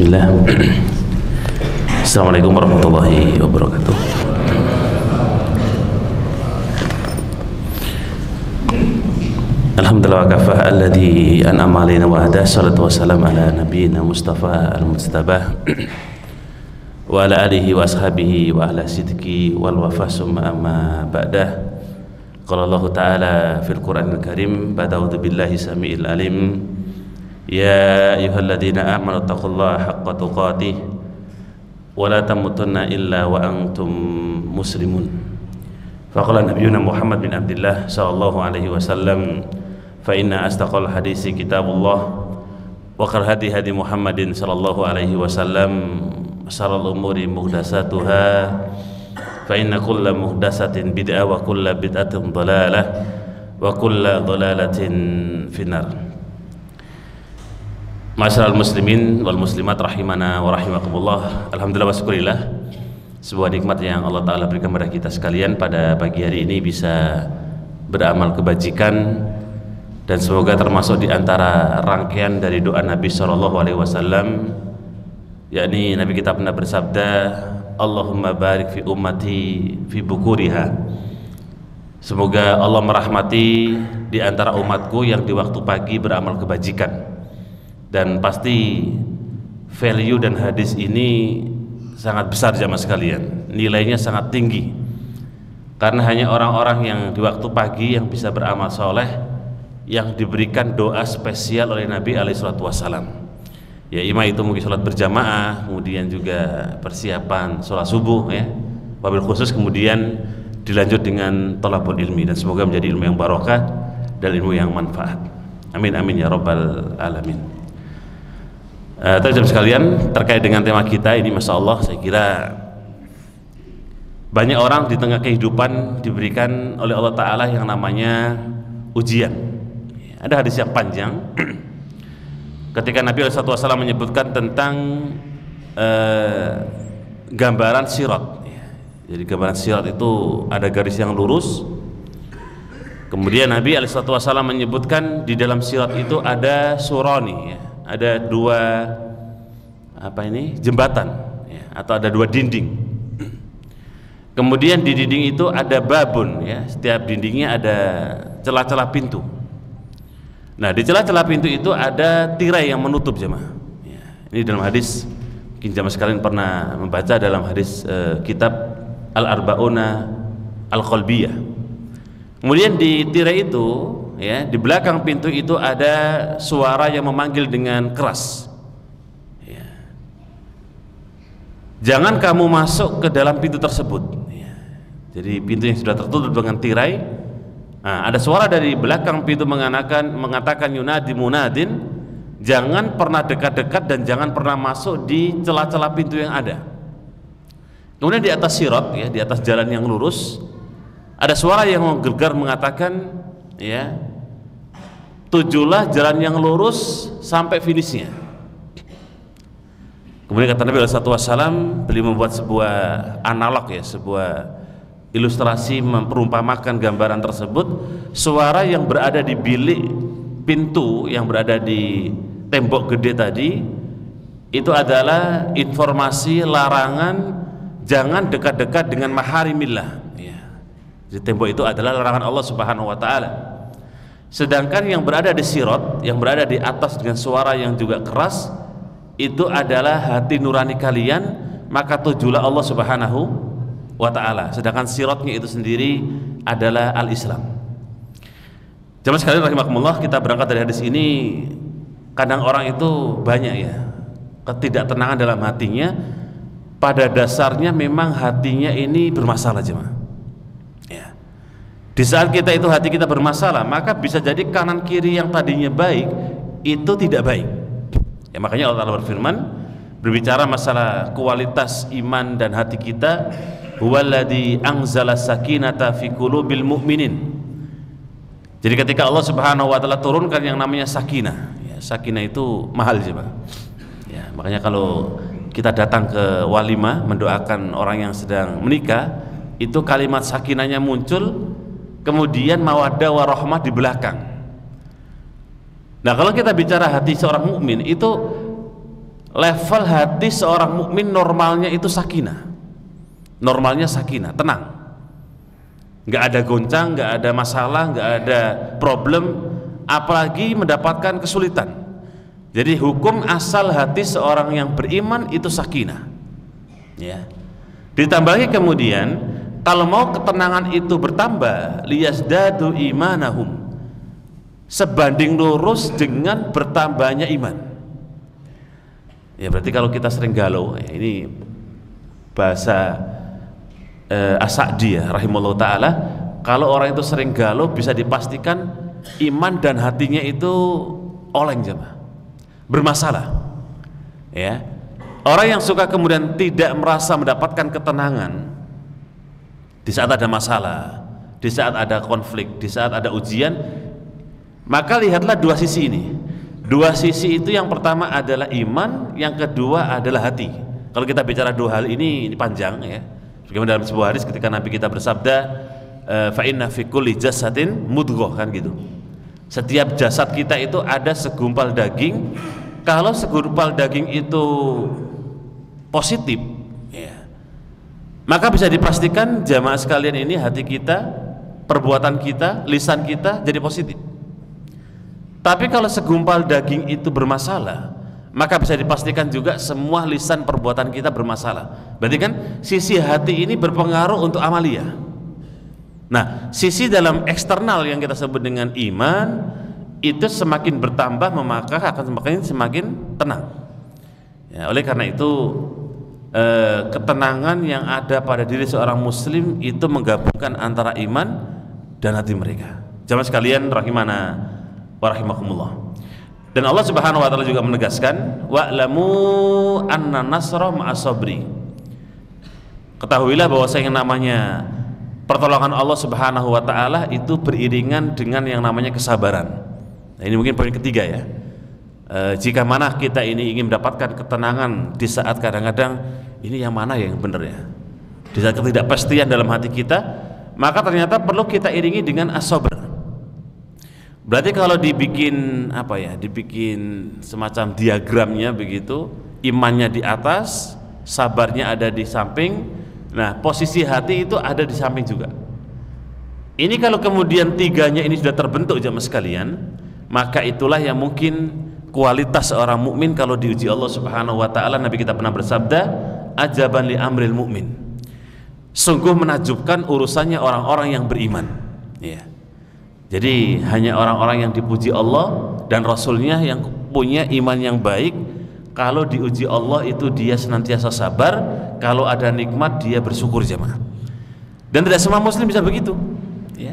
Bismillah. Assalamualaikum warahmatullahi wabarakatuh. Alhamdulillah wa kafah alladhi an'ama alaina wa hada, salatu wassalam ala nabiyyina Mustafa al-Mujtabah wa ala alihi wa ashabihi wa ahla sidqi wal wafa summa amma ba'dah. Qala Allah ta'ala fil Qur'anil Karim, ba'da'udzu billahi samiil alim. Ya ayyuhalladzina amanu taqullaha haqqa tuqatih wa la tamutunna illa wa antum muslimun. Faqala nabiyuna Muhammad bin Abdullah sallallahu alaihi wasallam, fa inna astaqal hadisi kitabullah wa khairal hadi Muhammadin sallallahu alaihi wasallam, syarrul umuri muhdatsatuha, fa inna kulla muhdatsatin bid'ah wa kulla bid'atin dhalalah wa kulla dhalalatin finnar. Masyaallah muslimin wal muslimat rahimana wa rahimakumullah. Alhamdulillah wa syukurillah, sebuah nikmat yang Allah Ta'ala berikan kepada kita sekalian pada pagi hari ini bisa beramal kebajikan, dan semoga termasuk di antara rangkaian dari doa Nabi SAW, yakni Nabi kita pernah bersabda, Allahumma barik fi ummati fi bukuriha. Semoga Allah merahmati di antara umatku yang di waktu pagi beramal kebajikan. Dan pasti value dan hadis ini sangat besar jamaah sekalian, nilainya sangat tinggi, karena hanya orang-orang yang di waktu pagi yang bisa beramal soleh, yang diberikan doa spesial oleh Nabi SAW. Ya, imam itu mungkin sholat berjamaah, kemudian juga persiapan sholat subuh, ya, wabil khusus, kemudian dilanjut dengan thalabul ilmi, dan semoga menjadi ilmu yang barokah dan ilmu yang manfaat. Amin amin ya rabbal alamin. Teman-teman sekalian, terkait dengan tema kita ini, masya Allah, saya kira banyak orang di tengah kehidupan diberikan oleh Allah Ta'ala yang namanya ujian. Ada hadis yang panjang ketika Nabi SAW menyebutkan tentang gambaran sirat. Jadi gambaran sirat itu ada garis yang lurus, kemudian Nabi SAW menyebutkan di dalam sirat itu ada surani, ya, ada dua jembatan, ya, atau ada dua dinding. Kemudian di dinding itu ada babun, ya, setiap dindingnya ada celah-celah pintu. Nah, di celah-celah pintu itu ada tirai yang menutup jemaah. Ya, ini dalam hadis, mungkin jemaah sekalian pernah membaca dalam hadis kitab Al-Arba'una Al-Qalbiyah. Kemudian di tirai itu, ya, di belakang pintu itu ada suara yang memanggil dengan keras, ya, jangan kamu masuk ke dalam pintu tersebut, ya. Jadi pintu yang sudah tertutup dengan tirai, nah, ada suara dari belakang pintu mengatakan yunadi munadin, jangan pernah dekat-dekat dan jangan pernah masuk di celah-celah pintu yang ada. Kemudian di atas sirat, ya, di atas jalan yang lurus, ada suara yang menggegar mengatakan, ya, tujulah jalan yang lurus sampai finishnya. Kemudian kata Nabi SAW, beliau membuat sebuah analog, ya, sebuah ilustrasi memperumpamakan gambaran tersebut. Suara yang berada di bilik pintu yang berada di tembok gede tadi itu adalah informasi larangan jangan dekat-dekat dengan maharimillah. Di tembok itu adalah larangan Allah Subhanahu wa Ta'ala. Sedangkan yang berada di sirat, yang berada di atas dengan suara yang juga keras, itu adalah hati nurani kalian, maka tujulah Allah Subhanahu wa Ta'ala. Sedangkan siratnya itu sendiri adalah al-Islam. Jamaah sekalian rahimakumullah, kita berangkat dari hadis ini, kadang orang itu banyak, ya, ketidaktenangan dalam hatinya. Pada dasarnya memang hatinya ini bermasalah jemaah. Di saat kita itu hati kita bermasalah, maka bisa jadi kanan kiri yang tadinya baik itu tidak baik. Ya, makanya Allah Ta'ala berfirman, berbicara masalah kualitas iman dan hati kita, huwaladzi anzala sakinata fi qulubil mu'minin. Jadi ketika Allah Subhanahu wa Ta'ala turunkan yang namanya sakinah, ya, sakinah itu mahal sih, Pak. Ya, makanya kalau kita datang ke walimah mendoakan orang yang sedang menikah, itu kalimat sakinahnya muncul, kemudian mawaddah warahmah di belakang. Nah, kalau kita bicara hati seorang mukmin itu level hati seorang mukmin normalnya itu sakinah. Normalnya sakinah, tenang. Nggak ada goncang, nggak ada masalah, nggak ada problem, apalagi mendapatkan kesulitan. Jadi hukum asal hati seorang yang beriman itu sakinah. Ya. Ditambahi kemudian, kalau mau ketenangan itu bertambah, liyazdadu imanahum, sebanding lurus dengan bertambahnya iman. Ya berarti kalau kita sering galau, ya ini bahasa As-Sa'di ya, rahimahullah ta'ala, kalau orang itu sering galau bisa dipastikan iman dan hatinya itu oleng jemaah, bermasalah. Ya, orang yang suka kemudian tidak merasa mendapatkan ketenangan di saat ada masalah, di saat ada konflik, di saat ada ujian, maka lihatlah dua sisi ini. Dua sisi itu, yang pertama adalah iman, yang kedua adalah hati. Kalau kita bicara dua hal ini panjang ya. Bagaimana dalam sebuah hadis ketika Nabi kita bersabda, fa inna fi kulli jasadin mudghah, kan gitu. Setiap jasad kita itu ada segumpal daging. Kalau segumpal daging itu positif, ya, maka bisa dipastikan jamaah sekalian ini hati kita, perbuatan kita, lisan kita jadi positif. Tapi kalau segumpal daging itu bermasalah, maka bisa dipastikan juga semua lisan perbuatan kita bermasalah. Berarti kan sisi hati ini berpengaruh untuk amalia. Nah, sisi dalam eksternal yang kita sebut dengan iman itu semakin bertambah, maka akan semakin tenang. Ya, oleh karena itu ketenangan yang ada pada diri seorang muslim itu menggabungkan antara iman dan hati mereka. Jamaah sekalian rahimana wa rahimakumullah. Dan Allah Subhanahu wa taala juga menegaskan, wa'lamu anna nasra ma'as sabri. Ketahuilah bahwa yang namanya pertolongan Allah Subhanahu wa taala itu beriringan dengan yang namanya kesabaran. Nah, ini mungkin poin ketiga ya. Jika mana kita ini ingin mendapatkan ketenangan di saat kadang-kadang ini yang mana yang benar ya, di saat ketidakpastian dalam hati kita, maka ternyata perlu kita iringi dengan as-sabr. Berarti kalau dibikin apa ya, dibikin semacam diagramnya begitu, imannya di atas, sabarnya ada di samping, nah posisi hati itu ada di samping juga. Ini kalau kemudian tiganya ini sudah terbentuk jamaah sekalian, maka itulah yang mungkin kualitas seorang mukmin kalau diuji Allah Subhanahu wa taala. Nabi kita pernah bersabda, ajaban li amril mukmin, sungguh menakjubkan urusannya orang-orang yang beriman. Ya. Jadi hanya orang-orang yang dipuji Allah dan Rasulnya yang punya iman yang baik, kalau diuji Allah itu dia senantiasa sabar, kalau ada nikmat dia bersyukur jemaah. Dan tidak semua muslim bisa begitu ya.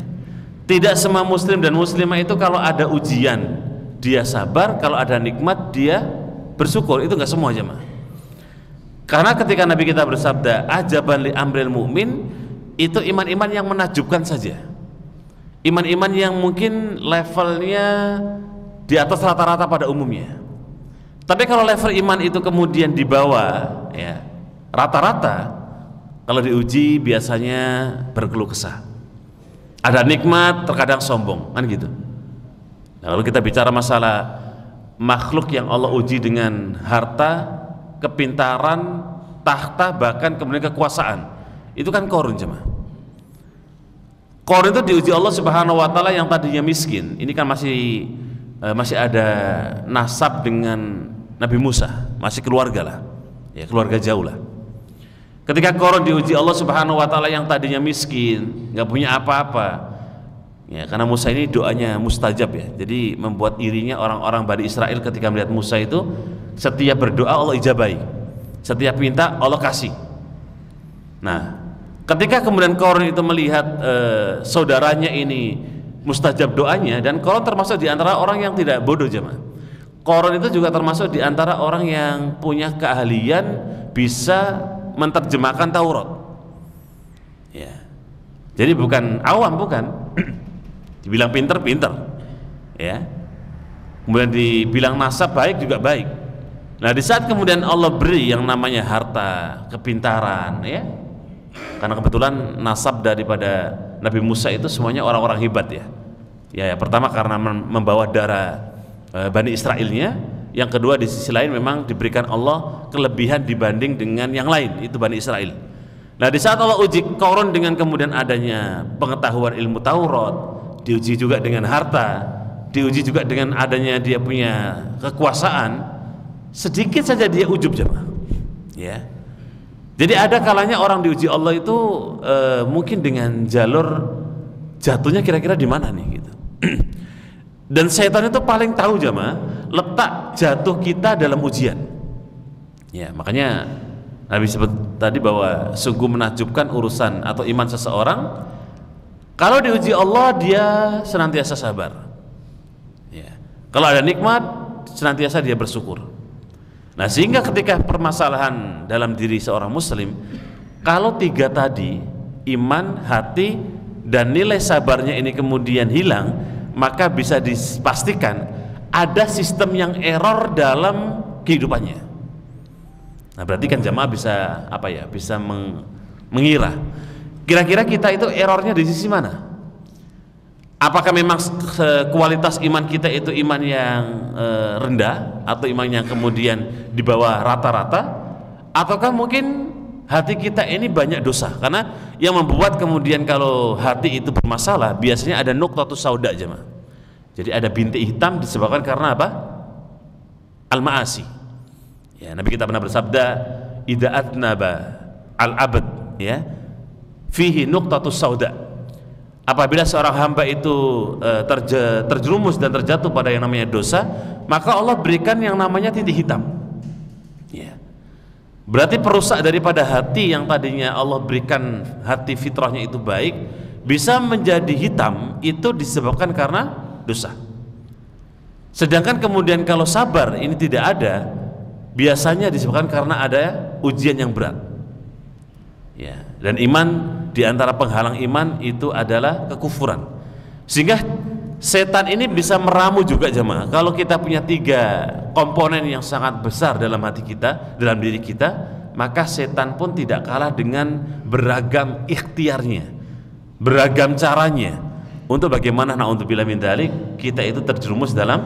Tidak semua muslim dan muslimah itu kalau ada ujian dia sabar, kalau ada nikmat dia bersyukur, itu enggak semua jemaah. Karena ketika Nabi kita bersabda ajaban li amril mu'min, itu iman-iman yang menakjubkan saja, iman-iman yang mungkin levelnya di atas rata-rata pada umumnya. Tapi kalau level iman itu kemudian di bawah ya rata-rata, kalau diuji biasanya berkeluh kesah, ada nikmat terkadang sombong, kan gitu. Nah, kalau kita bicara masalah makhluk yang Allah uji dengan harta, kepintaran, tahta, bahkan kemudian kekuasaan, itu kan Qarun jemaah. Qarun itu diuji Allah Subhanahu wa taala yang tadinya miskin. Ini kan masih ada nasab dengan Nabi Musa, masih keluarga lah. Ya, keluarga jauh lah. Ketika Qarun diuji Allah Subhanahu wa taala yang tadinya miskin, nggak punya apa-apa. Ya, karena Musa ini doanya mustajab ya. Jadi membuat irinya orang-orang Bani Israel ketika melihat Musa itu setiap berdoa Allah ijabahi. Setiap minta Allah kasih. Nah, ketika kemudian Qarun itu melihat saudaranya ini mustajab doanya, dan Qarun termasuk di antara orang yang tidak bodoh jemaah. Qarun itu juga termasuk di antara orang yang punya keahlian bisa menerjemahkan Taurat. Ya. Jadi bukan awam, bukan. Dibilang pinter, ya. Kemudian dibilang nasab baik juga baik. Nah, di saat kemudian Allah beri yang namanya harta, kepintaran, ya. Karena kebetulan nasab daripada Nabi Musa itu semuanya orang-orang hebat ya. Ya, pertama karena membawa darah Bani Israilnya, yang kedua di sisi lain memang diberikan Allah kelebihan dibanding dengan yang lain, itu Bani Israel. Nah di saat Allah uji Qarun dengan kemudian adanya pengetahuan ilmu Taurat, diuji juga dengan harta, diuji juga dengan adanya dia punya kekuasaan, sedikit saja dia ujub jemaah. Ya. Jadi ada kalanya orang diuji Allah itu mungkin dengan jalur jatuhnya kira-kira di mana nih gitu. Dan setan itu paling tahu jemaah letak jatuh kita dalam ujian. Ya, makanya Nabi sebut tadi bahwa sungguh menakjubkan urusan atau iman seseorang kalau diuji Allah dia senantiasa sabar. Ya. Kalau ada nikmat senantiasa dia bersyukur. Nah, sehingga ketika permasalahan dalam diri seorang muslim, kalau tiga tadi, iman, hati, dan nilai sabarnya ini kemudian hilang, maka bisa dipastikan ada sistem yang error dalam kehidupannya. Nah, berarti kan jamaah bisa apa ya? Bisa mengira. Kira-kira kita itu errornya di sisi mana? Apakah memang kualitas iman kita itu iman yang rendah atau iman yang kemudian di bawah rata-rata, ataukah mungkin hati kita ini banyak dosa? Karena yang membuat kemudian kalau hati itu bermasalah biasanya ada nuqtatus sauda jemaah. Jadi ada bintik hitam disebabkan karena apa? Al-ma'asi. Ya, Nabi kita pernah bersabda, idza atnaba al-abd ya fihi nuqtatus sauda. Apabila seorang hamba itu terjerumus dan terjatuh pada yang namanya dosa, maka Allah berikan yang namanya titik hitam. Ya. Berarti perusak daripada hati yang tadinya Allah berikan hati fitrahnya itu baik, bisa menjadi hitam itu disebabkan karena dosa. Sedangkan kemudian kalau sabar ini tidak ada, biasanya disebabkan karena ada ujian yang berat. Ya. Dan iman, di antara penghalang iman itu adalah kekufuran. Sehingga setan ini bisa meramu juga jemaah. Kalau kita punya tiga komponen yang sangat besar dalam hati kita, dalam diri kita, maka setan pun tidak kalah dengan beragam ikhtiarnya, beragam caranya untuk bagaimana na'udzubillah min dzalik kita itu terjerumus dalam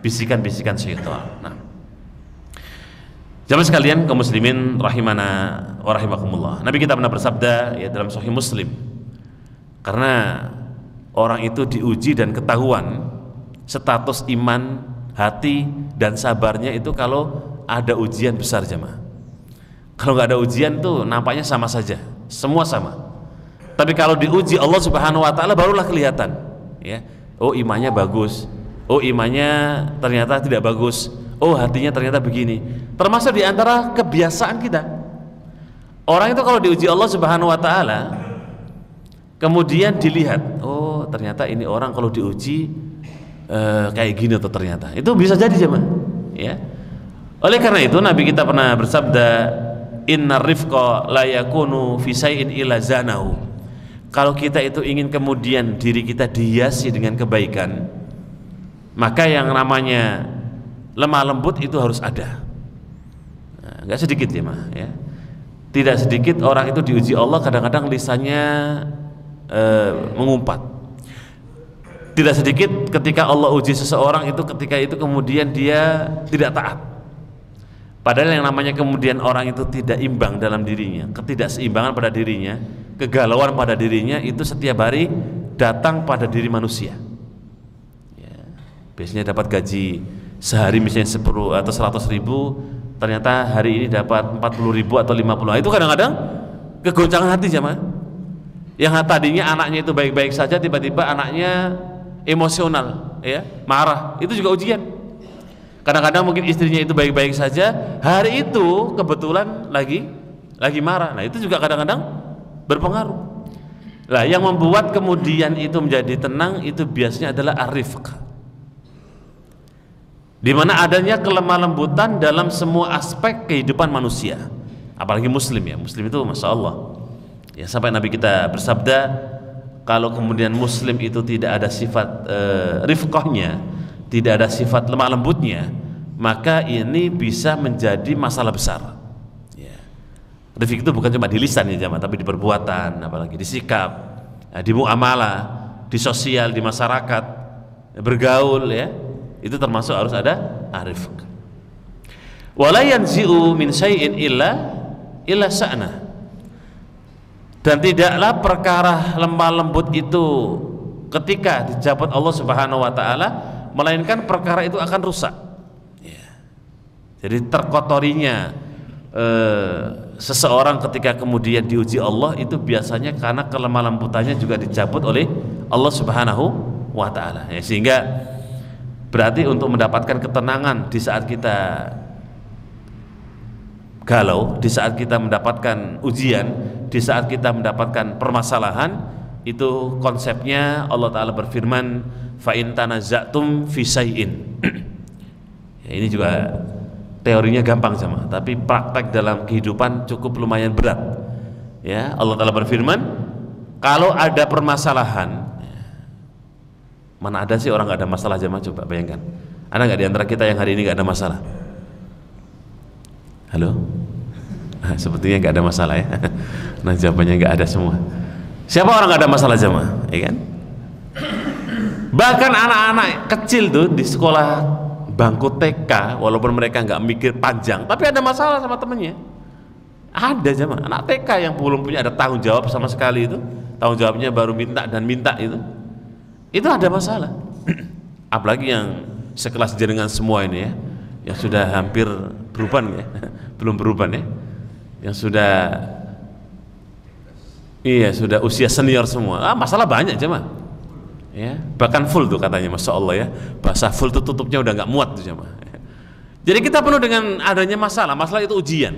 bisikan-bisikan syaitan. Nah, jamaah sekalian kaum muslimin rahimana wa rahimakumullah. Nabi kita pernah bersabda ya dalam Sahih Muslim, karena orang itu diuji dan ketahuan status iman, hati dan sabarnya itu kalau ada ujian besar jemaah. Kalau nggak ada ujian tuh nampaknya sama saja, semua sama. Tapi kalau diuji Allah Subhanahu wa taala barulah kelihatan ya. Oh, imannya bagus. Oh, imannya ternyata tidak bagus. Oh, hatinya ternyata begini. Termasuk di antara kebiasaan kita. Orang itu kalau diuji Allah Subhanahu wa taala kemudian dilihat, oh, ternyata ini orang kalau diuji kayak gini tuh ternyata. Itu bisa jadi jemaah, ya. Oleh karena itu Nabi kita pernah bersabda, innar rifqa la yakunu fi syai'in illa zanahu. Kalau kita itu ingin kemudian diri kita dihiasi dengan kebaikan, maka yang namanya lemah lembut itu harus ada. Nah, nggak sedikit ya mah ya, tidak sedikit orang itu diuji Allah kadang-kadang lisannya mengumpat. Tidak sedikit ketika Allah uji seseorang itu ketika itu kemudian dia tidak taat. Padahal yang namanya kemudian orang itu tidak imbang dalam dirinya, ketidakseimbangan pada dirinya, kegalauan pada dirinya itu setiap hari datang pada diri manusia. Ya, biasanya dapat gaji sehari misalnya 10 atau 100 ribu, ternyata hari ini dapat 40 ribu atau 50. Itu kadang-kadang kegoncangan hati jemaah. Yang tadinya anaknya itu baik-baik saja, tiba-tiba anaknya emosional, ya, marah. Itu juga ujian. Kadang-kadang mungkin istrinya itu baik-baik saja, hari itu kebetulan lagi marah. Nah, itu juga kadang-kadang berpengaruh. Nah, yang membuat kemudian itu menjadi tenang itu biasanya adalah ar-rifq, di mana adanya kelemah lembutan dalam semua aspek kehidupan manusia, apalagi muslim ya. Muslim itu masya Allah ya, sampai Nabi kita bersabda kalau kemudian muslim itu tidak ada sifat rifqahnya, tidak ada sifat lemah lembutnya, maka ini bisa menjadi masalah besar ya. Rifq itu bukan cuma di lisan ya jamaah, tapi di perbuatan, apalagi di sikap, di muamalah, di sosial, di masyarakat, bergaul ya. Itu termasuk harus ada arif. wala yanzi'u min syai'in illa sa'na, dan tidaklah perkara lemah lembut itu ketika dicabut Allah Subhanahu wa taala melainkan perkara itu akan rusak. Jadi terkotorinya seseorang ketika kemudian diuji Allah itu biasanya karena kelemah lembutannya juga dicabut oleh Allah Subhanahu wa taala. Sehingga berarti untuk mendapatkan ketenangan di saat kita galau, di saat kita mendapatkan ujian, di saat kita mendapatkan permasalahan, itu konsepnya Allah taala berfirman, fa in tanaza'tum fi syai'in. Ini juga teorinya gampang sama, tapi praktek dalam kehidupan cukup lumayan berat. Ya, Allah taala berfirman, kalau ada permasalahan, mana ada sih orang nggak ada masalah jemaah, coba bayangkan. Ada nggak di antara kita yang hari ini nggak ada masalah? Halo? Nah, sepertinya nggak ada masalah ya. Nah, jawabannya nggak ada semua. Siapa orang nggak ada masalah jemaah? Ya kan? Bahkan anak-anak kecil tuh di sekolah bangku TK, walaupun mereka nggak mikir panjang, tapi ada masalah sama temennya. Ada jemaah, anak TK yang belum punya ada tanggung jawab sama sekali, itu tanggung jawabnya baru minta dan minta, itu ada masalah. Apalagi yang sekelas jenengan semua ini ya, yang sudah hampir beruban ya, belum beruban ya, yang sudah sudah usia senior semua, masalah banyak jemaah. Ya, bahkan full tuh katanya, masya Allah ya, bahasa full tuh tutupnya udah nggak muat tuh jemaah. Jadi kita penuh dengan adanya masalah itu ujian.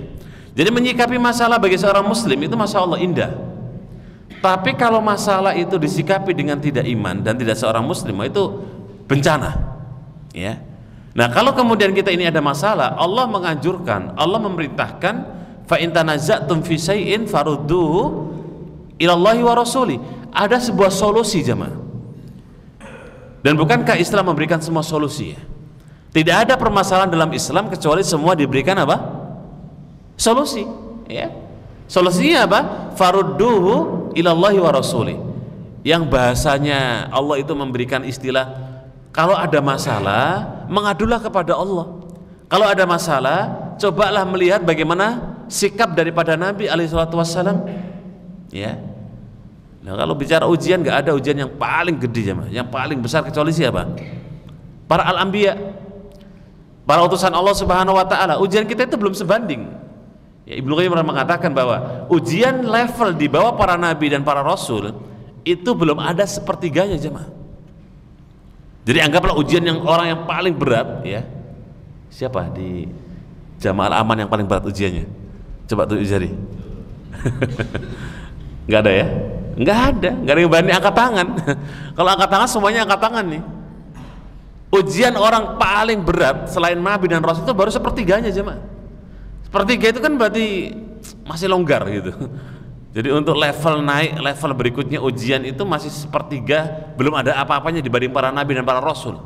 Jadi menyikapi masalah bagi seorang muslim itu masya Allah indah. Tapi kalau masalah itu disikapi dengan tidak iman dan tidak seorang muslim, itu bencana. Ya. Nah, kalau kemudian kita ini ada masalah, Allah menganjurkan, Allah memerintahkan, fa in tanaza'tum fi syai'in farudduhu ilallahi wa rasuli. Ada sebuah solusi jemaah. Dan bukankah Islam memberikan semua solusi ya? Tidak ada permasalahan dalam Islam kecuali semua diberikan apa? Solusi, ya. Solusinya apa? Farudduhu ilallahi wa rasuli. Yang bahasanya Allah itu memberikan istilah, kalau ada masalah mengadulah kepada Allah. Kalau ada masalah, cobalah melihat bagaimana sikap daripada Nabi alaihi salatu wassalam. Ya. Nah, kalau bicara ujian, nggak ada ujian yang paling gede jemaah, yang paling besar kecuali siapa? Para al-anbiya, para utusan Allah Subhanahu wa taala. Ujian kita itu belum sebanding. Ya, Ibnu Qayyim pernah mengatakan bahwa ujian level di bawah para nabi dan para rasul itu belum ada sepertiganya jemaah. Jadi anggaplah ujian yang orang yang paling berat ya. Siapa di Jamaah Aman yang paling berat ujiannya? Coba tunjuk jari. Nggak ada ya? Nggak ada yang berani angkat tangan. Kalau angkat tangan semuanya angkat tangan nih. Ujian orang paling berat selain Nabi dan Rasul itu baru sepertiganya jemaah. Sepertiga itu kan berarti masih longgar gitu. Jadi untuk level naik, level berikutnya ujian itu masih sepertiga, belum ada apa-apanya dibanding para Nabi dan para Rasul.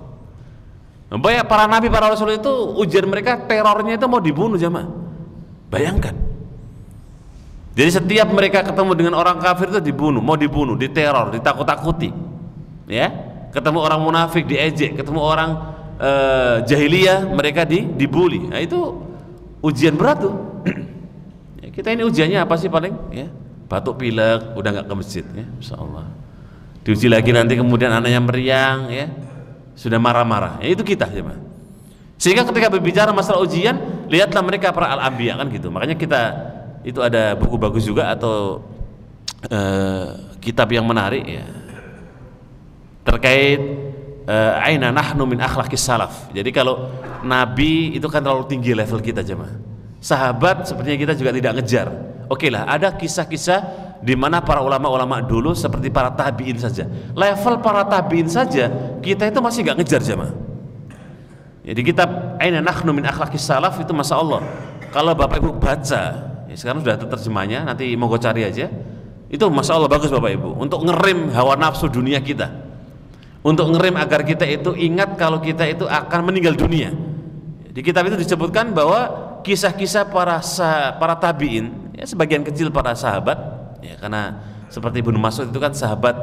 Bayang para Nabi, para Rasul itu ujian mereka terornya itu mau dibunuh jemaah. Bayangkan. Jadi setiap mereka ketemu dengan orang kafir itu dibunuh, mau dibunuh, diteror, ditakut-takuti, ya. Ketemu orang munafik diejek, ketemu orang jahiliyah mereka dibully. Nah, itu ujian berat tuh. Ya, kita ini ujiannya apa sih paling? Ya, batuk pilek, udah nggak ke masjid, ya, insyaallah. Diuji lagi nanti kemudian anaknya meriang, ya, sudah marah-marah. Ya, itu kita, ya, Pak. Sehingga ketika berbicara masalah ujian, lihatlah mereka para al-anbiya kan gitu. Makanya kita itu ada buku bagus juga atau kitab yang menarik ya terkait aina nahnu min akhlaqis salaf. Jadi kalau Nabi itu kan terlalu tinggi level kita jemaah. Sahabat sepertinya kita juga tidak ngejar. Oke lah, ada kisah-kisah di mana para ulama-ulama dulu seperti para tabiin saja. Level para tabiin saja kita itu masih nggak ngejar jemaah. Jadi kitab aina nahnu min akhlaqis salaf itu masya Allah. Kalau Bapak Ibu baca, sekarang sudah ada terjemahnya, nanti monggo cari aja. Itu masya Allah bagus Bapak Ibu untuk ngerem hawa nafsu dunia kita, untuk ngerem agar kita itu ingat kalau kita itu akan meninggal dunia. Di kitab itu disebutkan bahwa kisah-kisah para tabiin, ya, sebagian kecil para sahabat, ya, karena seperti Ibnu Mas'ud itu kan sahabat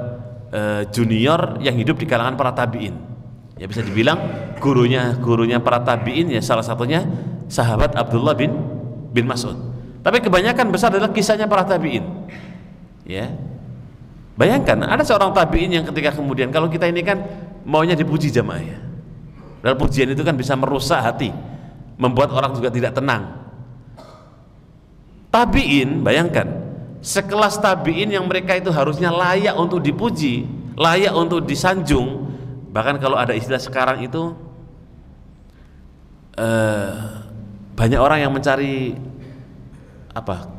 junior yang hidup di kalangan para tabiin. Ya bisa dibilang gurunya para tabiin ya salah satunya sahabat Abdullah bin Mas'ud. Tapi kebanyakan besar adalah kisahnya para tabi'in. Ya. Bayangkan ada seorang tabi'in yang ketika kemudian, kalau kita ini kan maunya dipuji jamaah ya. Dan pujian itu kan bisa merusak hati, membuat orang juga tidak tenang. Tabi'in, bayangkan, sekelas tabi'in yang mereka itu harusnya layak untuk dipuji, layak untuk disanjung. Bahkan kalau ada istilah sekarang itu banyak orang yang mencari apa,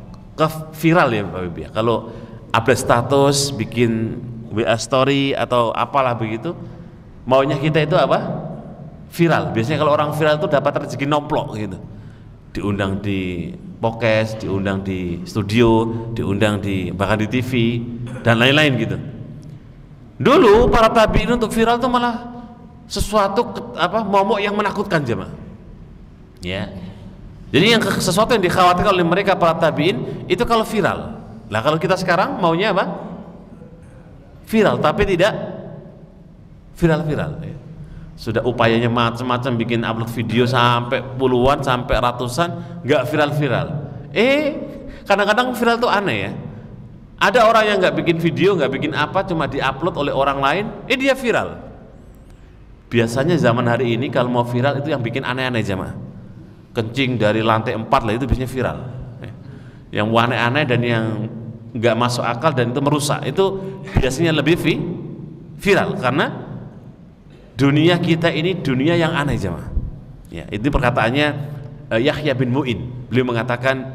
viral ya Pak Bibi. Kalau update status, bikin WA story atau apalah begitu, maunya kita itu apa? Viral. Biasanya kalau orang viral itu dapat rezeki nomplok gitu. Diundang di podcast, diundang di studio, diundang di bahkan di TV dan lain-lain gitu. Dulu para tabi'in untuk viral itu malah sesuatu momok yang menakutkan jemaah. Ya. Jadi sesuatu yang dikhawatirkan oleh mereka para tabi'in itu kalau viral. Lah kalau kita sekarang maunya apa? Viral, tapi tidak viral-viral. Sudah upayanya macam-macam, bikin upload video sampai puluhan, sampai ratusan, nggak viral-viral. Kadang-kadang viral itu aneh ya. Ada orang yang nggak bikin video, nggak bikin apa, cuma diupload oleh orang lain, dia viral. Biasanya zaman hari ini kalau mau viral itu yang bikin aneh-aneh jamaah. Kencing dari lantai 4 lah itu biasanya viral. Yang aneh-aneh dan yang nggak masuk akal dan itu merusak, itu biasanya lebih viral karena dunia kita ini dunia yang aneh jemaah. Ya, itu perkataannya Yahya bin Mu'in. Beliau mengatakan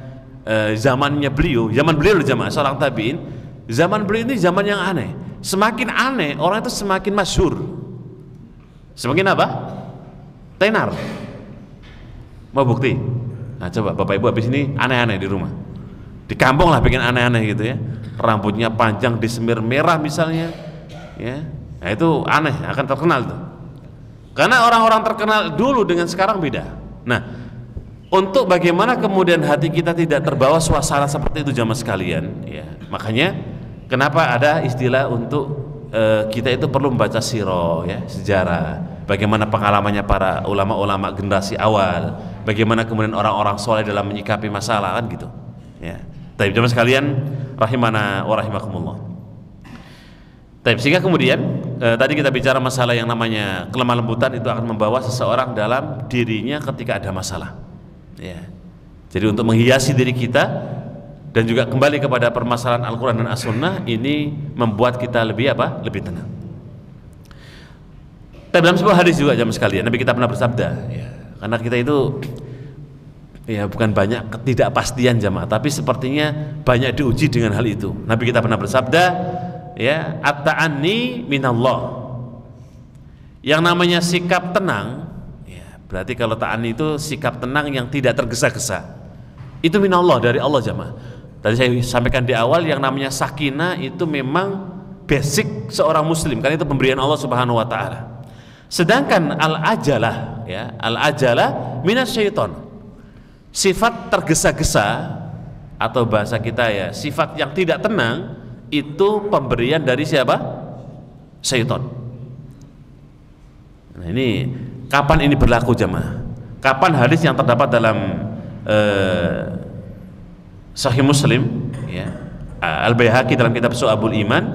zaman beliau loh jemaah, seorang tabi'in, zaman beliau ini zaman yang aneh. Semakin aneh orang itu semakin masyhur. Semakin apa? Tenar. Mau bukti? Nah, coba Bapak Ibu habis ini aneh-aneh di rumah. Di kampung lah bikin aneh-aneh gitu ya. Rambutnya panjang disemir merah misalnya. Ya. Nah, itu aneh, akan terkenal tuh. Karena orang-orang terkenal dulu dengan sekarang beda. Nah, untuk bagaimana kemudian hati kita tidak terbawa suasana seperti itu jamaah sekalian, ya. Makanya kenapa ada istilah untuk kita itu perlu membaca sirah, ya, sejarah. Bagaimana pengalamannya para ulama-ulama generasi awal, bagaimana kemudian orang-orang soleh dalam menyikapi masalah kan gitu. Ya. Tapi jamaah sekalian, rahimana wa rahimakumullah. Sehingga kemudian tadi kita bicara masalah yang namanya kelemah lembutan itu akan membawa seseorang dalam dirinya ketika ada masalah. Ya. Jadi untuk menghiasi diri kita dan juga kembali kepada permasalahan Al-Quran dan As-Sunnah ini membuat kita lebih apa? Lebih tenang. Tapi dalam sebuah hadis juga jamaah sekalian, Nabi kita pernah bersabda, ya, karena kita itu ya bukan banyak ketidakpastian jamaah, tapi sepertinya banyak diuji dengan hal itu. Nabi kita pernah bersabda, ya, at-ta'anni minallah. Yang namanya sikap tenang, ya, berarti kalau ta'anni itu sikap tenang yang tidak tergesa-gesa. Itu minallah, dari Allah jamaah. Tadi saya sampaikan di awal yang namanya sakinah itu memang basic seorang muslim, karena itu pemberian Allah Subhanahu wa taala. Sedangkan al-ajalah, ya, al-ajalah minasyaiton. Sifat tergesa-gesa atau bahasa kita ya, sifat yang tidak tenang itu pemberian dari siapa? Syaitan. Nah, ini kapan ini berlaku jamaah? Kapan hadis yang terdapat dalam Sahih Muslim, ya, Al-Baihaqi dalam kitab Syu'abul Iman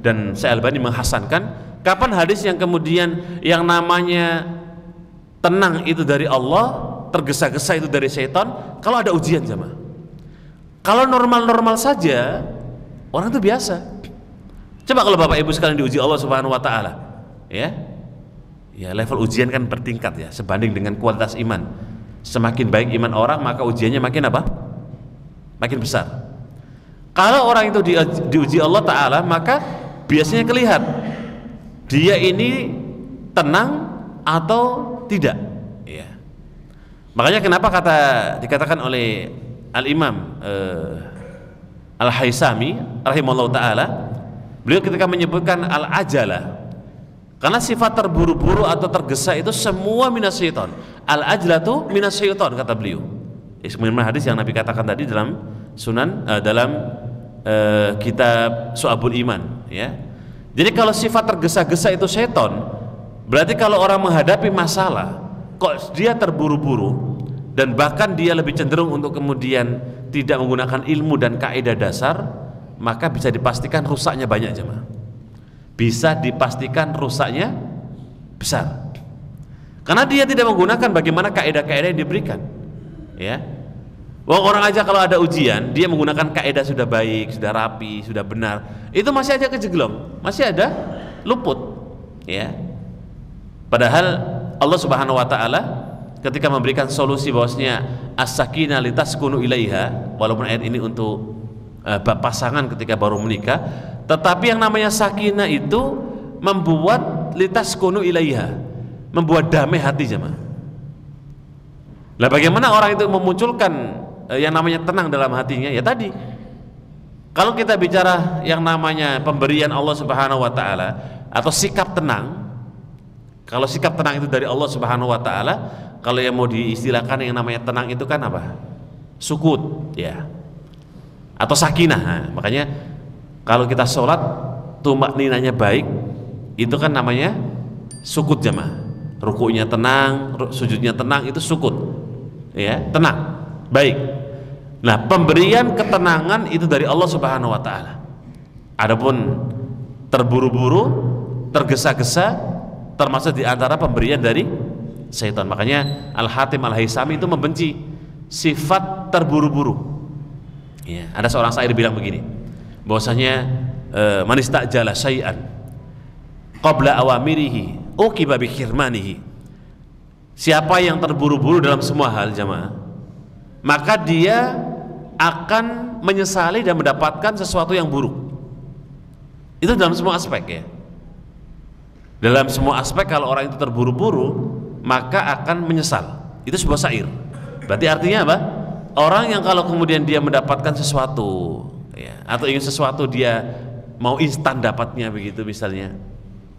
dan Syalbani menghasankan, kapan hadis yang kemudian yang namanya tenang itu dari Allah, tergesa-gesa itu dari syaitan? Kalau ada ujian jamaah. Kalau normal-normal saja orang itu biasa. Coba kalau Bapak Ibu sekalian diuji Allah Subhanahu wa taala, ya. Ya, level ujian kan bertingkat ya, sebanding dengan kualitas iman. Semakin baik iman orang, maka ujiannya makin apa? Makin besar. Kalau orang itu diuji Allah taala, maka biasanya kelihatan dia ini tenang atau tidak, ya. Makanya kenapa dikatakan oleh Al-Imam Al-Haisami rahimahullah ta'ala, beliau ketika menyebutkan al-ajalah, karena sifat terburu-buru atau tergesa itu semua minasyaiton. Al-ajlatu minasyaiton kata beliau. Sebagaimana hadis yang Nabi katakan tadi dalam Sunan dalam kitab Syu'abul Iman, ya. Jadi kalau sifat tergesa-gesa itu syaiton, berarti kalau orang menghadapi masalah kok dia terburu-buru, dan bahkan dia lebih cenderung untuk kemudian tidak menggunakan ilmu dan kaidah dasar, maka bisa dipastikan rusaknya banyak jemaah. Bisa dipastikan rusaknya besar. Karena dia tidak menggunakan bagaimana kaidah-kaidah yang diberikan. Ya. Wong orang aja kalau ada ujian, dia menggunakan kaidah sudah baik, sudah rapi, sudah benar, itu masih aja kejeglong, masih ada luput. Ya. Padahal Allah Subhanahu wa taala ketika memberikan solusi bahwasanya as-sakinah litaskunu ilaiha, walaupun ayat ini untuk pasangan ketika baru menikah, tetapi yang namanya sakinah itu membuat litaskunu ilaiha, membuat damai hati jemaah. Lah bagaimana orang itu memunculkan yang namanya tenang dalam hatinya? Ya tadi, kalau kita bicara yang namanya pemberian Allah Subhanahu wa taala atau sikap tenang, kalau sikap tenang itu dari Allah Subhanahu wa taala, kalau yang mau diistilahkan yang namanya tenang itu kan apa? Sukut, ya. Atau sakinah. Nah, makanya kalau kita sholat tumak ninanya baik, itu kan namanya sukut jemaah. Rukunya tenang, sujudnya tenang, itu sukut. Ya, tenang. Baik. Nah, pemberian ketenangan itu dari Allah Subhanahu wa taala. Adapun terburu-buru, tergesa-gesa, termasuk di antara pemberian dari syaitan. Makanya Al-Hatim Al-Haisami itu membenci sifat terburu-buru. Ya, ada seorang syair bilang begini, bahwasanya man istajala syai'an qabla awamirihi uqiba bi khirmanihi. Siapa yang terburu-buru dalam semua hal jamaah, maka dia akan menyesali dan mendapatkan sesuatu yang buruk. Itu dalam semua aspek ya. Dalam semua aspek kalau orang itu terburu-buru maka akan menyesal. Itu sebuah syair. Berarti artinya apa? Orang yang kalau kemudian dia mendapatkan sesuatu ya, atau ingin sesuatu dia mau instan dapatnya begitu misalnya,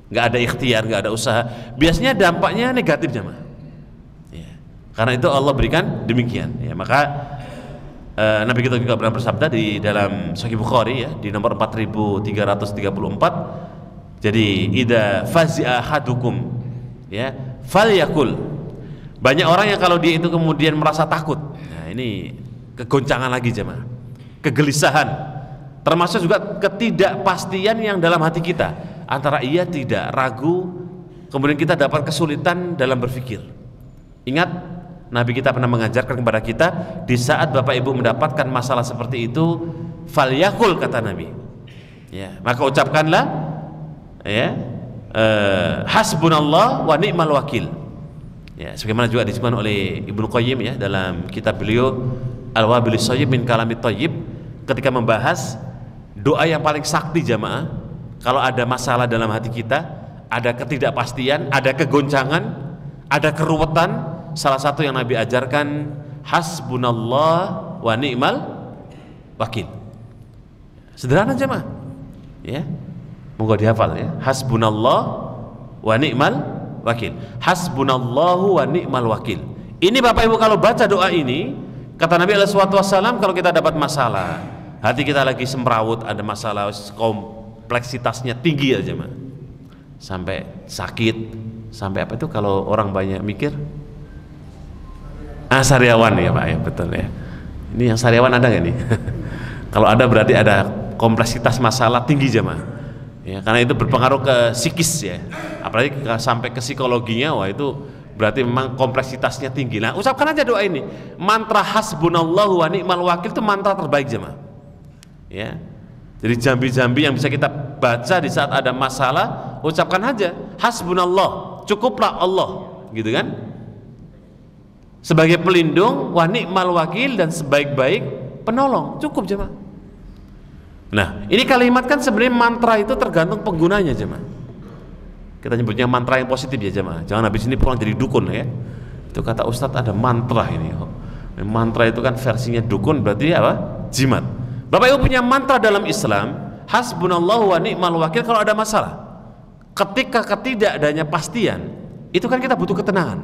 nggak ada ikhtiar, nggak ada usaha, biasanya dampaknya negatif jemaah. Ya. Karena itu Allah berikan demikian. Ya, maka Nabi kita juga pernah bersabda di dalam Sahih Bukhari ya, di nomor 4334. Jadi idza fazi'a ahadukum ya falyakul. Banyak orang yang kalau dia itu kemudian merasa takut. Nah, ini kegoncangan lagi jemaah. Kegelisahan. Termasuk juga ketidakpastian yang dalam hati kita. Antara iya tidak, ragu, kemudian kita dapat kesulitan dalam berpikir. Ingat, Nabi kita pernah mengajarkan kepada kita, di saat Bapak Ibu mendapatkan masalah seperti itu, falyakul kata Nabi. Ya, maka ucapkanlah ya, hasbunallah wa ni'mal wakil. Ya, sebagaimana juga disebutkan oleh Ibnu Qayyim ya dalam kitab beliau Al-Wabilis Shayyib min Kalamit Thayyib, ketika membahas doa yang paling sakti jamaah kalau ada masalah dalam hati kita, ada ketidakpastian, ada kegoncangan, ada keruwetan, salah satu yang Nabi ajarkan hasbunallah wa ni'mal wakil. Sederhana jemaah ya, moga dihafal ya, hasbunallah wa ni'mal wakil, hasbunallahu wa ni'mal wakil. Ini Bapak Ibu kalau baca doa ini, kata Nabi SAW, kalau kita dapat masalah, hati kita lagi semrawut, ada masalah kompleksitasnya tinggi aja mah, sampai sakit, sampai apa itu kalau orang banyak mikir, sariawan ya Pak ya, betul ya. Ini yang sariawan ada nggak nih? Kalau ada berarti ada kompleksitas masalah tinggi jemaah. Ya, karena itu berpengaruh ke psikis ya, apalagi sampai ke psikologinya, wah itu berarti memang kompleksitasnya tinggi. Nah, ucapkan aja doa ini, mantra hasbunallahu wa ni'mal wakil itu mantra terbaik jemaah. Ya, jadi jambi-jambi yang bisa kita baca di saat ada masalah, ucapkan aja hasbunallah, cukuplah Allah, gitu kan? Sebagai pelindung, wa ni'mal wakil, dan sebaik-baik penolong, cukup jemaah. Nah, ini kalimat kan sebenarnya mantra itu tergantung penggunanya jemaah. Kita nyebutnya mantra yang positif ya jemaah. Jangan habis ini pulang jadi dukun ya. Itu kata Ustadz ada mantra ini. Mantra itu kan versinya dukun, berarti apa? Jimat. Bapak Ibu punya mantra dalam Islam, hasbunallahu wa ni'mal wakil kalau ada masalah. Ketika ketidakadanya pastian, itu kan kita butuh ketenangan.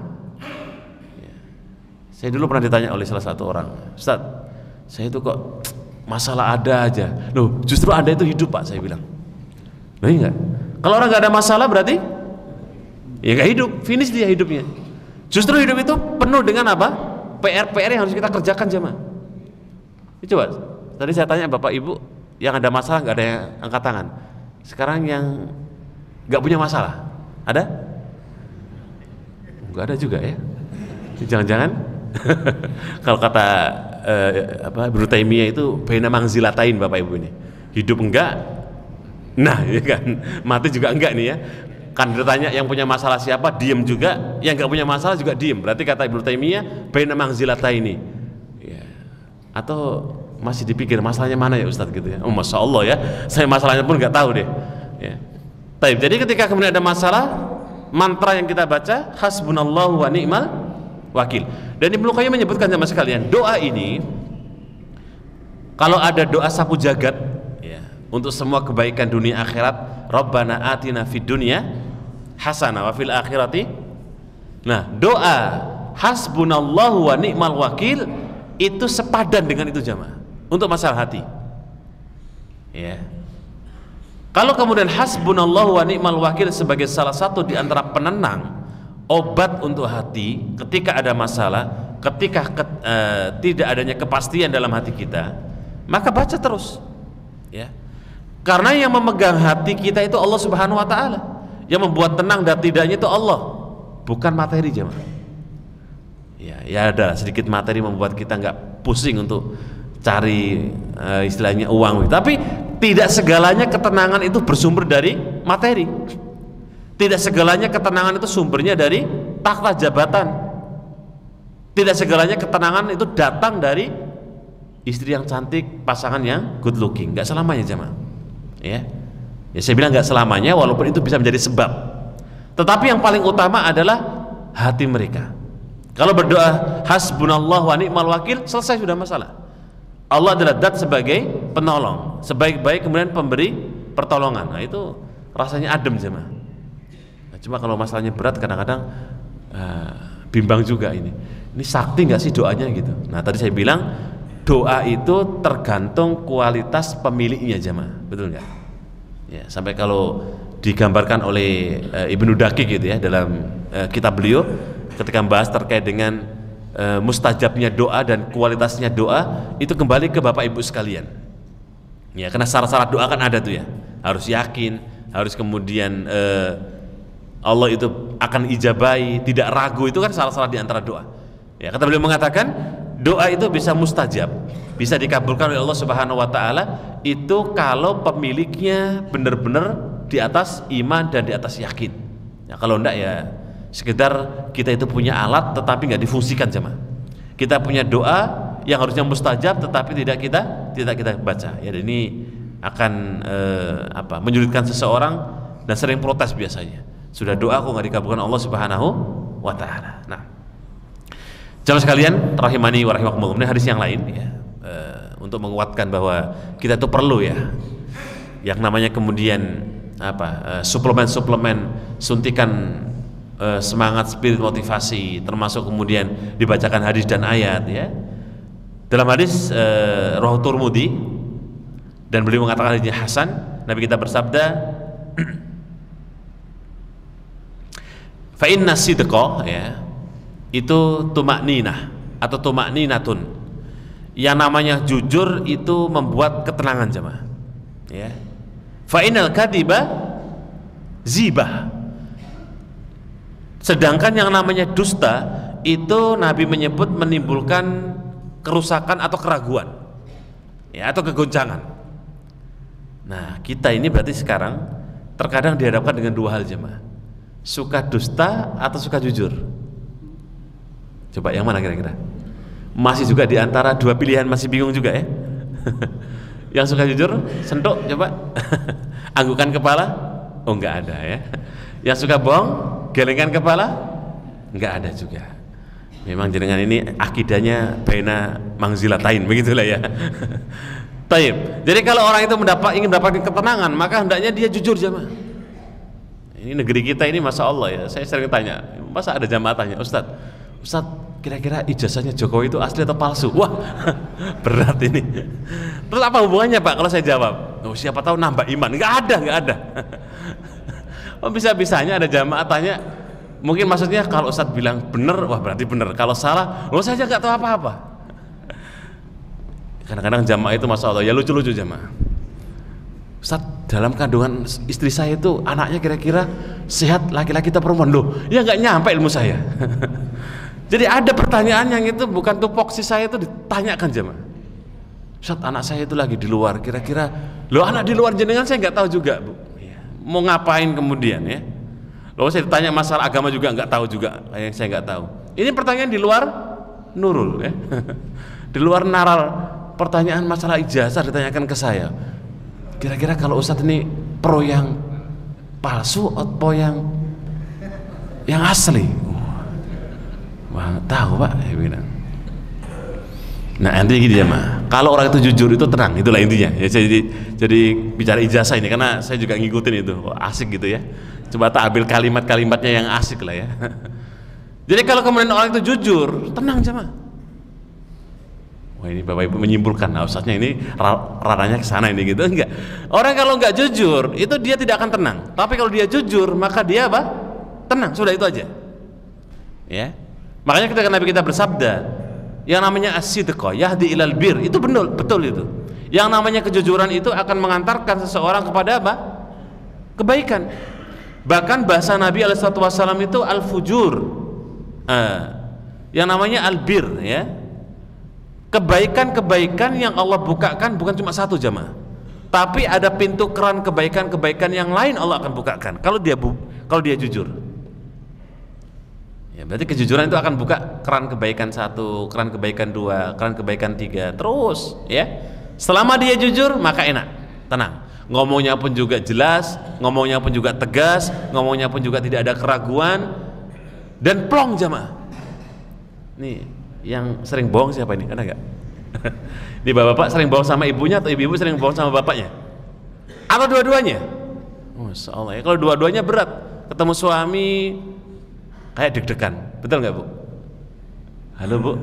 Saya dulu pernah ditanya oleh salah satu orang, Ustaz, saya itu kok masalah ada aja. Loh, justru Anda itu hidup Pak, saya bilang. Loh enggak. Kalau orang nggak ada masalah berarti ya nggak hidup, finish dia hidupnya. Justru hidup itu penuh dengan apa? PR-PR yang harus kita kerjakan jemaah. Coba, tadi saya tanya Bapak Ibu yang ada masalah nggak ada yang angkat tangan. Sekarang yang nggak punya masalah, ada? Nggak ada juga ya. Jangan-jangan kalau kata Ibnu Taimiyah itu baina mangzilatain Bapak Ibu ini. Hidup enggak, nah ya kan, mati juga enggak nih ya. Kan ditanya yang punya masalah siapa, diem juga, yang nggak punya masalah juga diem. Berarti kata Ibnu Taimiyah baina mangzilataini. Ya. Atau masih dipikir masalahnya mana ya Ustadz gitu ya. Oh Masya Allah ya, saya masalahnya pun nggak tahu deh ya. Baik, jadi ketika kemudian ada masalah, mantra yang kita baca hasbunallahu wa ni'mal wakil. Dan Ibnu Qayyim menyebutkan sama sekalian, doa ini kalau ada doa sapu jagat ya, untuk semua kebaikan dunia akhirat, Rabbana atina fid dunya hasanah wa fil akhirati. Nah, doa hasbunallahu wa ni'mal wakil itu sepadan dengan itu jamaah untuk masalah hati ya. Kalau kemudian hasbunallahu wa ni'mal wakil sebagai salah satu di antara penenang, obat untuk hati ketika ada masalah, ketika tidak adanya kepastian dalam hati kita, maka baca terus ya. Karena yang memegang hati kita itu Allah Subhanahu wa taala. Yang membuat tenang dan tidaknya itu Allah, bukan materi jemaah. Ya ada sedikit materi membuat kita nggak pusing untuk cari istilahnya uang, tapi tidak segalanya ketenangan itu bersumber dari materi. Tidak segalanya ketenangan itu sumbernya dari takhta jabatan. Tidak segalanya ketenangan itu datang dari istri yang cantik, pasangan yang good looking. Nggak selamanya jemaah. Ya saya bilang nggak selamanya, walaupun itu bisa menjadi sebab. Tetapi yang paling utama adalah hati mereka. Kalau berdoa hasbunallah wa ni'mal wakil, selesai sudah masalah. Allah adalah zat sebagai penolong, sebaik-baik kemudian pemberi pertolongan. Nah itu rasanya adem jemaah. Nah, cuma kalau masalahnya berat kadang-kadang bimbang juga ini sakti nggak sih doanya gitu. Nah tadi saya bilang doa itu tergantung kualitas pemiliknya jemaah, betul nggak? Ya, sampai kalau digambarkan oleh Ibnu Daqiq gitu ya dalam kitab beliau ketika membahas terkait dengan mustajabnya doa dan kualitasnya doa, itu kembali ke Bapak Ibu sekalian ya, karena syarat-syarat doa kan ada tuh ya, harus yakin, harus kemudian Allah itu akan ijabai, tidak ragu, itu kan syarat-syarat di antara doa ya. Kata beliau mengatakan doa itu bisa mustajab, bisa dikabulkan oleh Allah Subhanahu wa taala itu kalau pemiliknya benar-benar di atas iman dan di atas yakin. Ya, kalau enggak ya sekedar kita itu punya alat tetapi nggak difungsikan jemaah. Kita punya doa yang harusnya mustajab tetapi tidak kita baca. Ya, dan ini akan menyulitkan seseorang dan sering protes biasanya. Sudah doa kok nggak dikabulkan Allah Subhanahu wa taala. Nah, jamaah sekalian rahimani wa rahimakumullah, ini hadis yang lain ya, untuk menguatkan bahwa kita itu perlu ya yang namanya kemudian suplemen suntikan semangat, spirit, motivasi, termasuk kemudian dibacakan hadis dan ayat ya. Dalam hadis Rawahu Tirmidzi dan beliau mengatakan hadisnya hasan, Nabi kita bersabda fa inna sidqa ya itu tumakninah atau tumakninatun. Yang namanya jujur itu membuat ketenangan jemaah ya. Fa innal kadiba zibah. Sedangkan yang namanya dusta itu Nabi menyebut menimbulkan kerusakan atau keraguan ya, atau kegoncangan. Nah kita ini berarti sekarang terkadang dihadapkan dengan dua hal jemaah, suka dusta atau suka jujur. Coba yang mana kira-kira? Masih juga di antara dua pilihan, masih bingung juga ya. Yang suka jujur sentuk coba. Anggukan kepala, oh enggak ada ya. Yang suka bohong, gelengkan kepala, enggak ada juga. Memang jenengan ini akidahnya baina mangzilatain, begitulah ya. Taib. Jadi kalau orang itu ingin mendapatkan ketenangan, maka hendaknya dia jujur jamaah. Ini negeri kita ini masya Allah ya. Saya sering tanya, masa ada jamaah tanya, Ustadz kira-kira ijazahnya Jokowi itu asli atau palsu? Wah berat ini. Terus apa hubungannya Pak kalau saya jawab? Oh, siapa tahu nambah iman. Nggak ada. Oh, bisa-bisanya ada jamaah tanya, Mungkin maksudnya kalau Ustadz bilang benar, wah berarti benar. Kalau salah, loh saya aja nggak tahu apa-apa. Kadang-kadang jamaah itu masya Allah ya lucu-lucu jamaah. Ustadz, dalam kandungan istri saya itu anaknya kira-kira sehat, laki-laki atau perempuan? Loh, ya nggak nyampe ilmu saya. Jadi ada pertanyaan yang itu bukan tupoksi saya itu ditanyakan jamaah. Ustadz, anak saya itu lagi di luar, kira-kira loh anak di luar jenengan saya nggak tahu juga bu. Mau ngapain kemudian ya? Lalu saya ditanya masalah agama juga nggak tahu juga, yang saya nggak tahu. Ini pertanyaan di luar nurul ya, di luar naral. Pertanyaan masalah ijazah ditanyakan ke saya. Kira-kira kalau Ustadz ini pro yang palsu atau yang asli? Wah, tahu pak, saya bilang. Nah intinya gini ya mah, kalau orang itu jujur itu tenang, itulah intinya. Ya, jadi bicara ijazah ini karena saya juga ngikutin itu, asik gitu ya. Coba tak ambil kalimat-kalimatnya yang asik lah ya. Jadi kalau kemudian orang itu jujur, tenang jemaah. Wah ini bapak ibu menyimpulkan, nah ustadznya ini ranahnya ke sana ini gitu, enggak. Orang kalau enggak jujur, itu dia tidak akan tenang. Tapi kalau dia jujur, maka dia apa? Tenang, sudah itu aja. Ya. Makanya ketika Nabi kita bersabda, yang namanya as-sidqa yahdi ilal bir, itu betul itu. Yang namanya kejujuran itu akan mengantarkan seseorang kepada apa? Kebaikan. Bahkan bahasa Nabi SAW itu al-fujur, yang namanya al-bir ya. Kebaikan-kebaikan yang Allah bukakan bukan cuma satu jamaah, tapi ada pintu keran kebaikan-kebaikan yang lain Allah akan bukakan kalau dia jujur. Ya, berarti kejujuran itu akan buka keran kebaikan 1, keran kebaikan 2, keran kebaikan 3, terus ya. Selama dia jujur maka enak, tenang. Ngomongnya pun juga jelas, ngomongnya pun juga tegas, ngomongnya pun juga tidak ada keraguan dan plong jamaah. Nih yang sering bohong siapa ini? Ada nggak? Ini bapak sering bohong sama ibunya atau ibu-ibu sering bohong sama bapaknya? Atau dua-duanya? Masya Allah ya, kalau dua-duanya berat. Ketemu suami kayak deg-degan, betul nggak bu? Halo bu?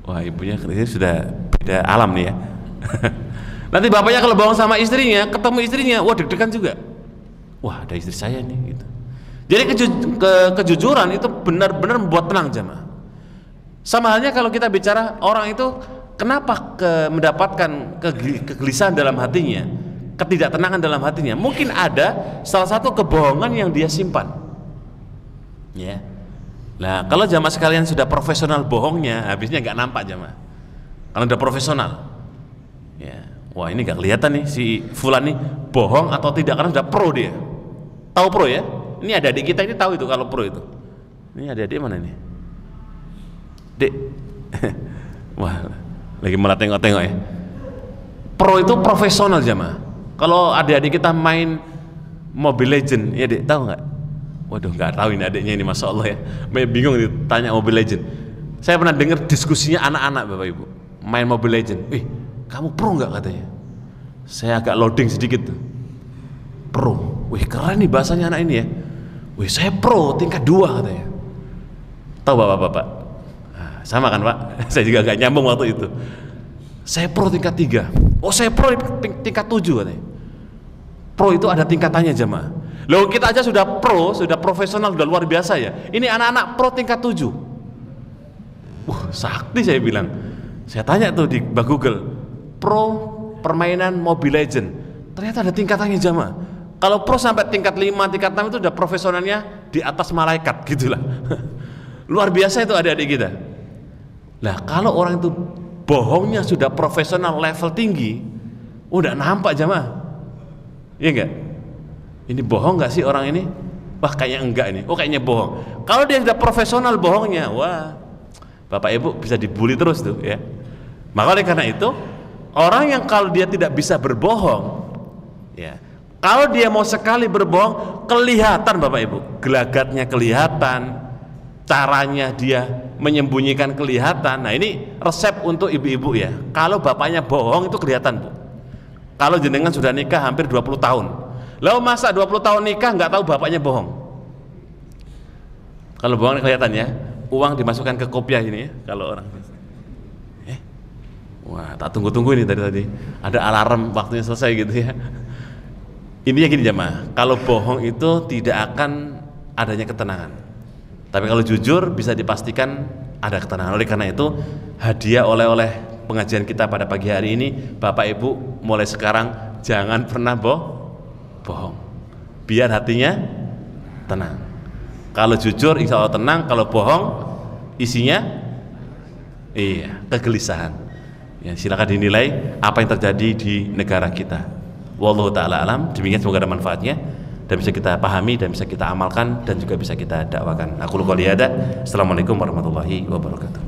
Wah ibunya sudah beda alam nih ya. Nanti bapaknya kalau bohong sama istrinya, ketemu istrinya, wah deg-degan juga. Wah ada istri saya nih gitu. Jadi kejujuran itu benar-benar membuat tenang jamaah. Sama halnya kalau kita bicara orang itu kenapa mendapatkan kegelisahan dalam hatinya, ketidaktenangan dalam hatinya. Mungkin ada salah satu kebohongan yang dia simpan. Ya. Nah, kalau jamaah sekalian sudah profesional bohongnya, habisnya nggak nampak jamaah. Kalau udah profesional. Ya. Wah, ini nggak kelihatan nih si fulan nih bohong atau tidak karena sudah pro dia. Tahu pro ya? Ini adik-adik kita ini tahu itu kalau pro itu. Ini adik-adik mana nih? Dek, wah, lagi malah tengok-tengok ya. Pro itu profesional jamaah. Kalau adik-adik kita main Mobile Legend, ya dek, tahu nggak? Waduh, nggak tahu ini adiknya ini, masya Allah ya. Bingung ditanya Mobile Legend. Saya pernah dengar diskusinya anak-anak bapak ibu, main Mobile Legend. Kamu pro nggak katanya? Saya agak loading sedikit tuh. Pro, keren nih bahasanya anak ini ya. Saya pro tingkat 2 katanya. Tahu bapak-bapak? Sama kan pak, saya juga gak nyambung waktu itu. Saya pro tingkat 3. Oh saya pro tingkat 7 katanya. Pro itu ada tingkatannya jamaah. Loh kita aja sudah pro, sudah profesional, sudah luar biasa ya. Ini anak-anak pro tingkat 7. Sakti saya bilang. Saya tanya tuh di Google, pro permainan Mobile Legend. Ternyata ada tingkatannya jamaah. Kalau pro sampai tingkat 5, tingkat 6 itu udah profesionalnya di atas malaikat gitulah. Luar biasa itu adik-adik kita. Nah kalau orang itu bohongnya sudah profesional level tinggi, udah nampak jamaah, iya enggak? Ini bohong nggak sih orang ini? Wah kayaknya enggak ini. Oh kayaknya bohong. Kalau dia sudah profesional bohongnya, wah, bapak ibu bisa dibully terus tuh ya. Maka oleh karena itu orang yang kalau dia tidak bisa berbohong, ya, kalau dia mau sekali berbohong, kelihatan bapak ibu, gelagatnya kelihatan. Caranya dia menyembunyikan kelihatan. Nah ini resep untuk ibu-ibu ya. Kalau bapaknya bohong itu kelihatan bu. Kalau jenengan sudah nikah hampir 20 tahun, lalu masa 20 tahun nikah nggak tahu bapaknya bohong? Kalau bohong kelihatan ya. Uang dimasukkan ke kopiah ini ya. Kalau orang wah tak tunggu-tunggu ini tadi ada alarm waktunya selesai gitu ya. Ini gini jamaah, kalau bohong itu tidak akan adanya ketenangan. Tapi kalau jujur bisa dipastikan ada ketenangan. Oleh karena itu hadiah oleh-oleh pengajian kita pada pagi hari ini, Bapak Ibu mulai sekarang jangan pernah bohong, biar hatinya tenang. Kalau jujur insya Allah tenang, kalau bohong isinya kegelisahan. Ya, silakan dinilai apa yang terjadi di negara kita. Wallahu ta'ala alam. Demikian, semoga ada manfaatnya dan bisa kita pahami dan bisa kita amalkan dan juga bisa kita dakwakan. Aku qouli hadza. Assalamualaikum warahmatullahi wabarakatuh.